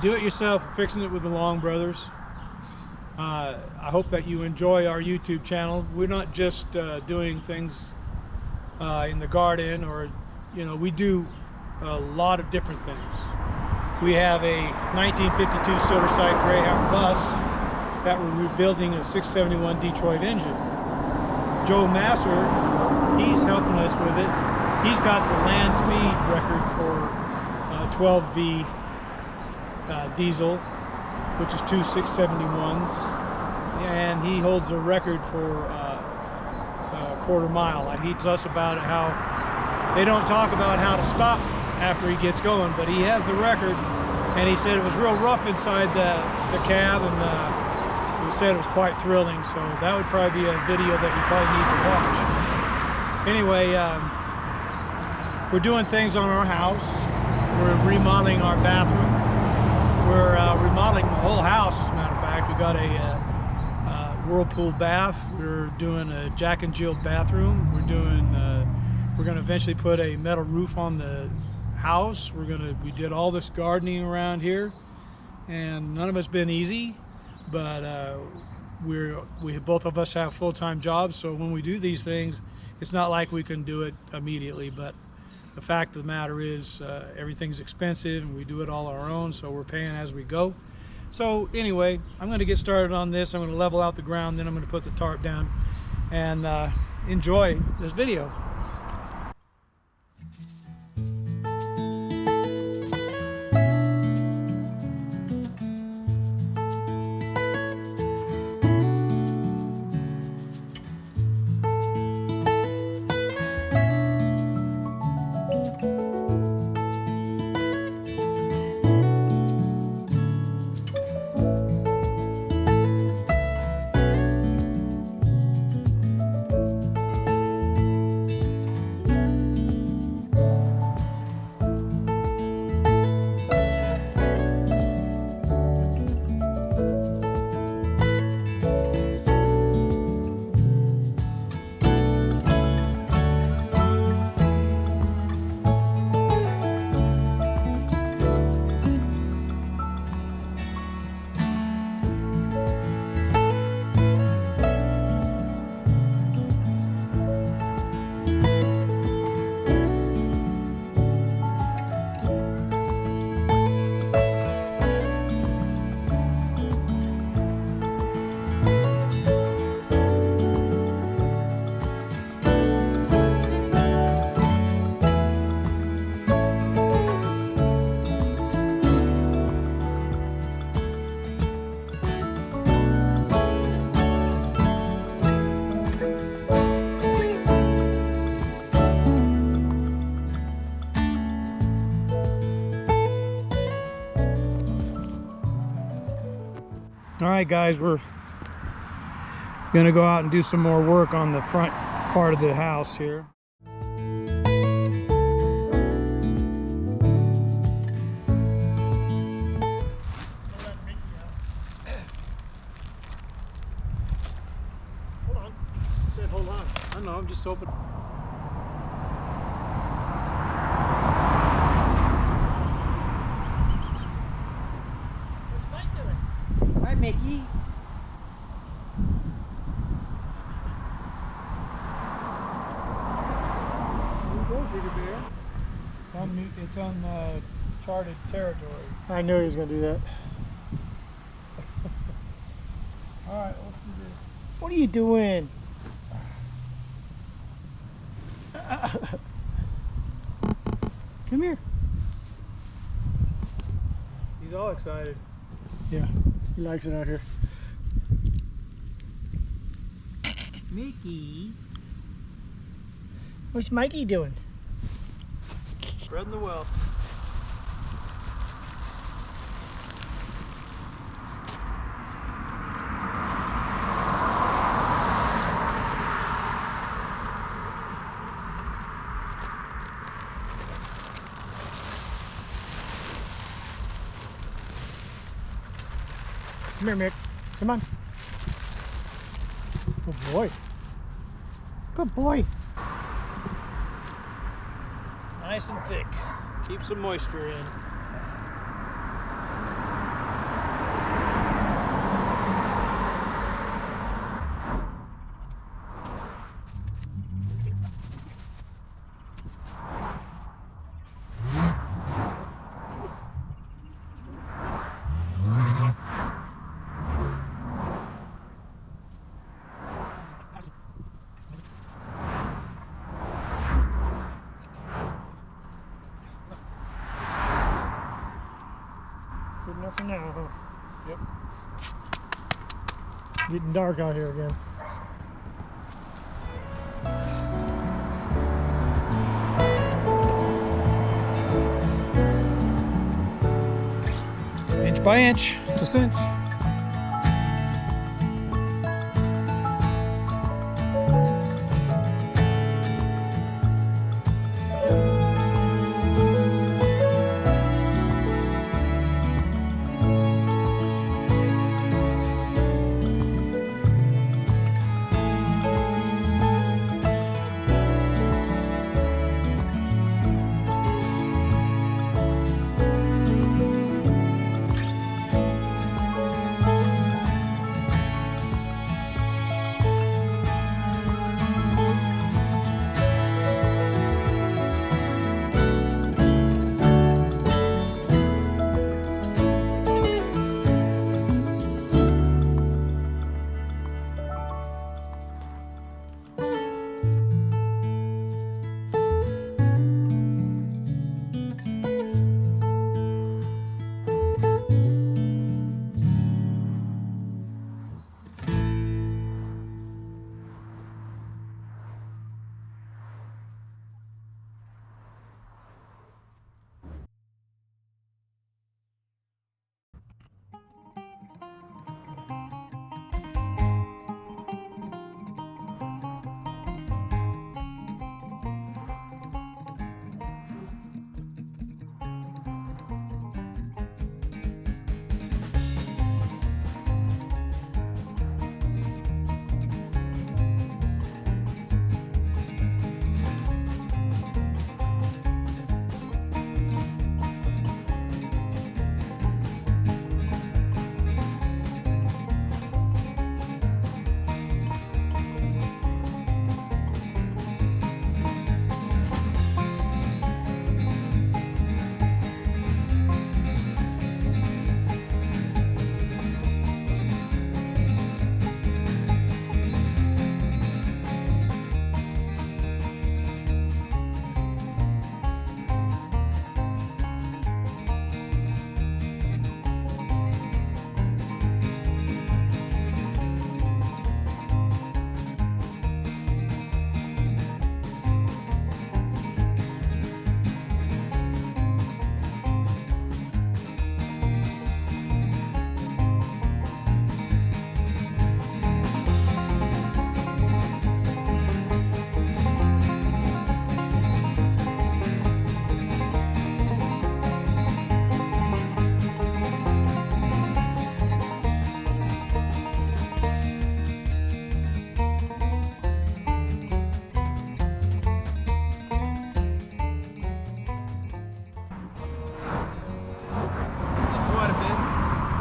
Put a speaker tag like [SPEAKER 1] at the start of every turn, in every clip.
[SPEAKER 1] do it yourself, fixing it with the Long Brothers. I hope that you enjoy our YouTube channel. We're not just doing things in the garden, or we do a lot of different things. We have a 1952 Silverside Greyhound bus that we're rebuilding a 671 Detroit engine. Joe Masser, he's helping us with it. He's got the land speed record for 12V diesel, which is two 671s, and he holds the record for a quarter mile. He tells us about it, how they don't talk about how to stop after he gets going, but he has the record, and he said it was real rough inside the cab, and he said it was quite thrilling. So that would probably be a video that you probably need to watch. Anyway, we're doing things on our house. We're remodeling our bathroom. We're remodeling the whole house, as a matter of fact. We got a whirlpool bath. We're doing a Jack and Jill bathroom. We're going to eventually put a metal roof on the house. We did all this gardening around here, and none of it's been easy, but we both of us have full-time jobs, so when we do these things, it's not like we can do it immediately. But the fact of the matter is, everything's expensive, and we do it all on our own, so we're paying as we go. So anyway, I'm going to get started on this. I'm going to level out the ground, then I'm going to put the tarp down, and enjoy this video. All right, guys, we're gonna go out and do some more work on the front part of the house here. Hold on. I said hold on. I don't know, I'm just open.
[SPEAKER 2] Mickey.
[SPEAKER 1] It's uncharted territory.
[SPEAKER 2] I knew he was going to do that.
[SPEAKER 1] All right, let's do this.
[SPEAKER 2] What are you doing? Come here.
[SPEAKER 1] He's all excited.
[SPEAKER 2] Yeah, he likes it out here.
[SPEAKER 1] Mickey.
[SPEAKER 2] What's Mikey doing?
[SPEAKER 1] Spreading the wealth.
[SPEAKER 2] Come here, Mick. Come on. Good boy. Good boy.
[SPEAKER 1] Nice and thick. Keep some moisture in.
[SPEAKER 2] enough for now, huh?
[SPEAKER 1] Yep.
[SPEAKER 2] Getting dark out here again.
[SPEAKER 1] Inch by inch, it's a cinch.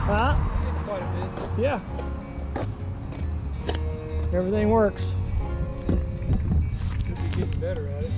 [SPEAKER 2] Huh?
[SPEAKER 1] Quite a bit.
[SPEAKER 2] Yeah. Everything works.
[SPEAKER 1] Could be getting better at it.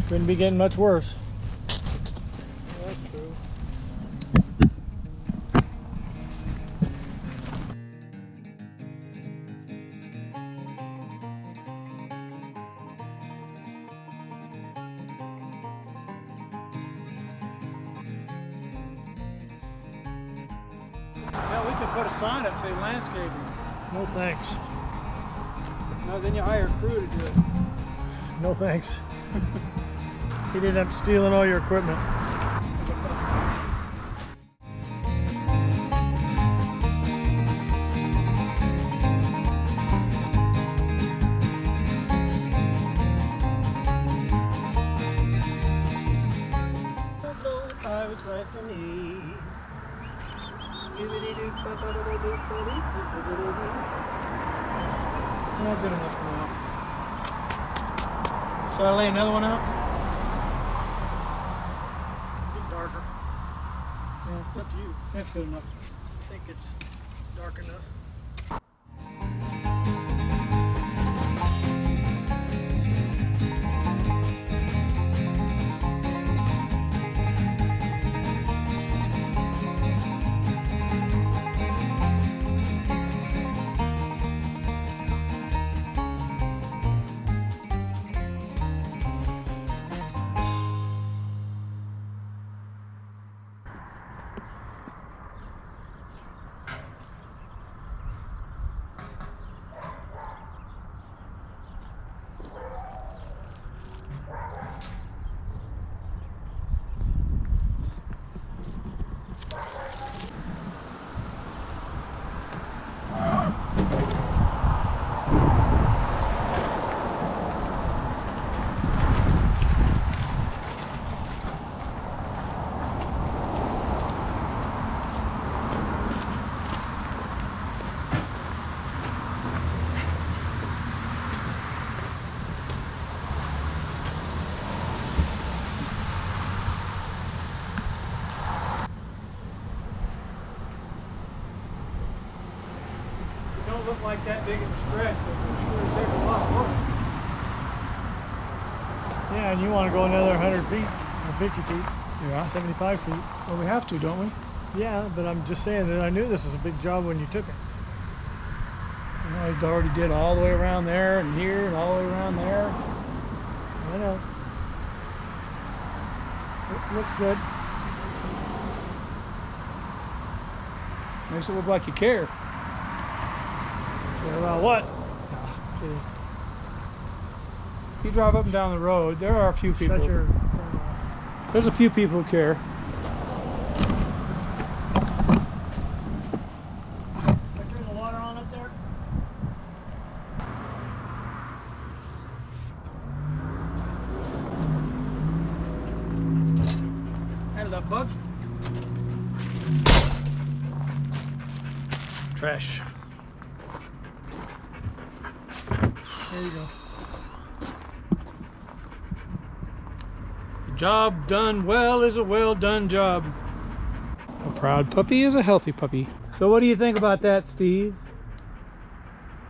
[SPEAKER 2] Couldn't be getting much worse.
[SPEAKER 1] Yeah, that's true. Yeah, we could put a sign up saying landscaping.
[SPEAKER 2] No thanks.
[SPEAKER 1] No, then you hire a crew to do it.
[SPEAKER 2] No thanks. He'd end up stealing all your equipment.
[SPEAKER 3] I was like for me.
[SPEAKER 1] Not good enough for now. Should I lay another one out?
[SPEAKER 3] Get darker.
[SPEAKER 1] Yeah,
[SPEAKER 3] It's up to you.
[SPEAKER 1] that's good enough.
[SPEAKER 3] I think it's dark enough.
[SPEAKER 1] look like that big of a stretch, but it sure is taking a lot of work.
[SPEAKER 2] Yeah, and you want to go another 100 feet or 50 feet,
[SPEAKER 1] Yeah.
[SPEAKER 2] 75 feet.
[SPEAKER 1] Well, we have to, don't we?
[SPEAKER 2] Yeah, but I'm just saying that I knew this was a big job when you took it.
[SPEAKER 1] You know, I already did all the way around there and here and all the way around there.
[SPEAKER 2] I know. It looks good.
[SPEAKER 1] Makes it look like you care.
[SPEAKER 2] Care about what?
[SPEAKER 1] If you drive up and down the road, there are a few people.
[SPEAKER 2] Shut your...
[SPEAKER 1] There's a few people who care.
[SPEAKER 2] Can I turn the water on up there?
[SPEAKER 1] Hello, bug. Trash.
[SPEAKER 2] There you go.
[SPEAKER 1] A job done well is a well done job. A proud puppy is a healthy puppy. So what do you think about that, Steve?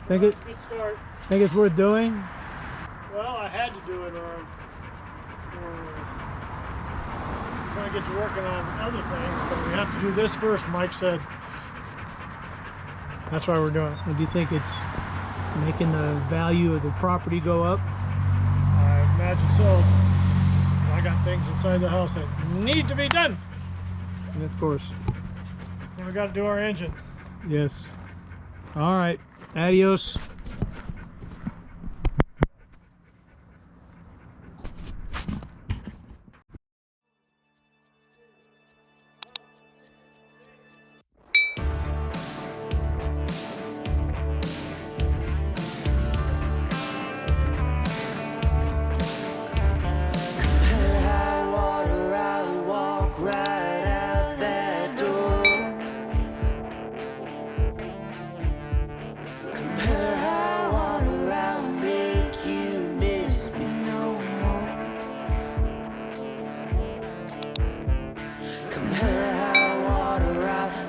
[SPEAKER 1] Think
[SPEAKER 2] Good start.
[SPEAKER 1] it's worth doing?
[SPEAKER 2] Well, I had to do it or trying to get to working on other things, but we have to do this first, Mike said. That's why we're doing it.
[SPEAKER 1] Or do you think it's making the value of the property go up?
[SPEAKER 2] I imagine so. I got things inside the house that need to be done.
[SPEAKER 1] And of course.
[SPEAKER 2] And we got to do our engine.
[SPEAKER 1] Yes. All right. Adios.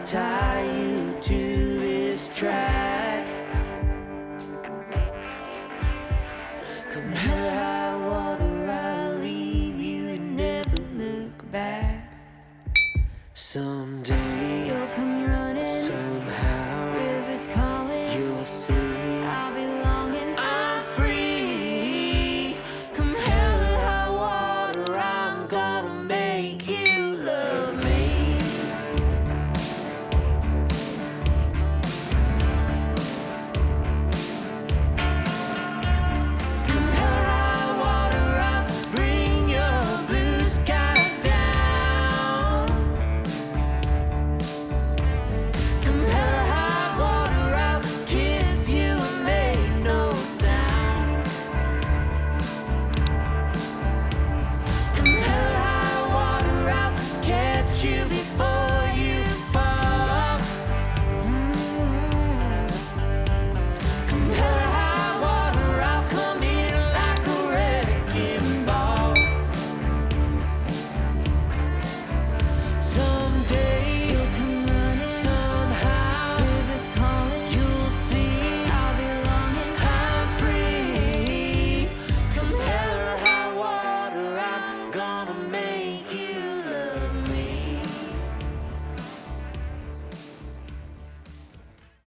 [SPEAKER 4] Tie you to this track. Come hell or high water, I'll leave you and never look back. Someday
[SPEAKER 5] You'll come running,
[SPEAKER 4] somehow
[SPEAKER 5] rivers calling,
[SPEAKER 4] you'll see
[SPEAKER 5] I'll be longing.
[SPEAKER 4] I'm free. Come hell or high water, I'm gonna make you love me. Someday